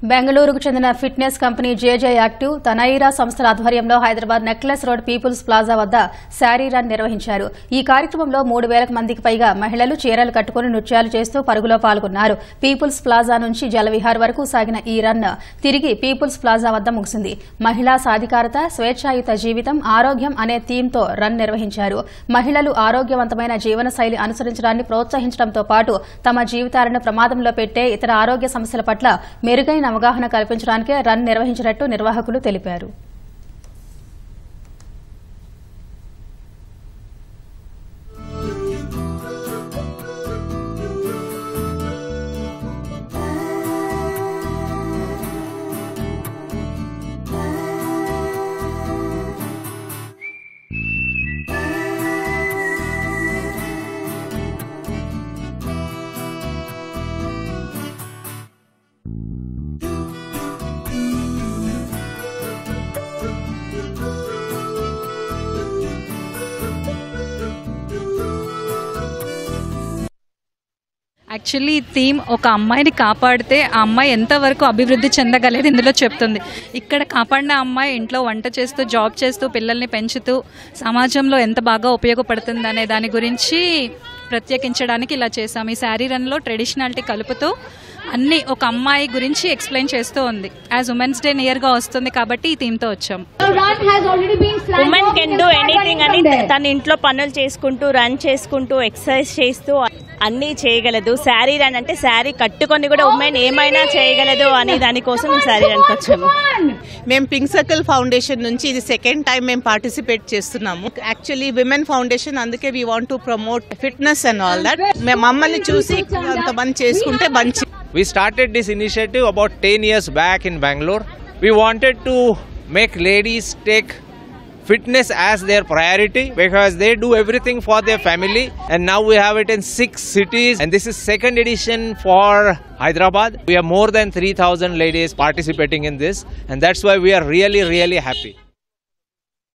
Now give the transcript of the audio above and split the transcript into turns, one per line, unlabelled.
బెంగళూరుకు చెందిన fitness company JJ active Taneira సంస్థల ఆధ్వర్యంలో Hyderabad necklace road people's plaza వద్ద శారీ రన్ నిర్వహించారు. ఈ కార్యక్రమంలో 3,000 మందికి పైగా మహిళలు చీరలు కట్టుకుని నృత్యాలు చేస్తూ పరుగులో పాల్గొన్నారు. పీపుల్స్ ప్లాజా నుంచి జలవిహార్ వరకు సాగిన ఈ రన్ తిరిగి పీపుల్స్ ప్లాజా వద్ద ముగిసింది. మహిళా సాధికారత, స్వేచ్ఛాయుత జీవితం, ఆరోగ్యం అనే థీమ్తో రన్ నిర్వహించారు. మహిళలు ఆరోగ్యవంతమైన జీవనశైలి అనుసరించడాన్ని ప్రోత్సహించడంతో పాటు తమ జీవితాలను ప్రమాదంలో పెట్టే ఇతర ఆరోగ్య సమస్యల పట్ల మెరుగైన అవగాహన కల్పించడానికే రన్ నిర్వహించినట్టు నిర్వాహకులు తెలిపారు.
యాక్చువల్లీ ఈ థీమ్ ఒక అమ్మాయిని కాపాడితే ఆ అమ్మాయి ఎంతవరకు అభివృద్ధి చెందగలేదు ఇందులో చెప్తుంది. ఇక్కడ కాపాడిన అమ్మాయి ఇంట్లో వంట చేస్తూ, జాబ్ చేస్తూ, పిల్లల్ని పెంచుతూ సమాజంలో ఎంత బాగా ఉపయోగపడుతుంది అనే దాని గురించి ప్రత్యేకించడానికి ఇలా చేసాం. ఈ శారీ రన్లో ట్రెడిషనాలిటీ కలుపుతూ అన్ని ఒక అమ్మాయి గురించి ఎక్స్ప్లెయిన్ చేస్తూ ఉంది. యాజ్ ఉమెన్స్ డే నియర్గా వస్తుంది కాబట్టి ఈ థీమ్తో వచ్చాం.
ఉమెన్ కెన్ డూ ఎనీథింగ్ అని తన ఇంట్లో పనులు చేసుకుంటూ, రన్ చేసుకుంటూ, ఎక్సర్సైజ్ చేస్తూ అన్నీ చేయగలదు. శారీ రన్ అంటే శారీ కట్టుకొని కూడా ఉమెన్ ఏమైనా చేయగలదు అనే దానికోసం శారీ రన్కి వచ్చాము.
మేము పింక్ సర్కిల్ ఫౌండేషన్ నుంచి ఇది సెకండ్ టైం మేము పార్టిసిపేట్ చేస్తున్నాము. యాక్చువల్లీ విమెన్ ఫౌండేషన్, అందుకే we want to promote fitness and all that. మేము మమ్మల్ని చూసి కొంతమంది చేసుకుంటే మంచి.
We started this initiative about 10 years back in Bangalore. We wanted to make ladies take fitness as their priority because they do everything for their family, and now we have it in 6 cities, and this is second edition for Hyderabad. We have more than 3,000 ladies participating in this, and that's why we are really happy.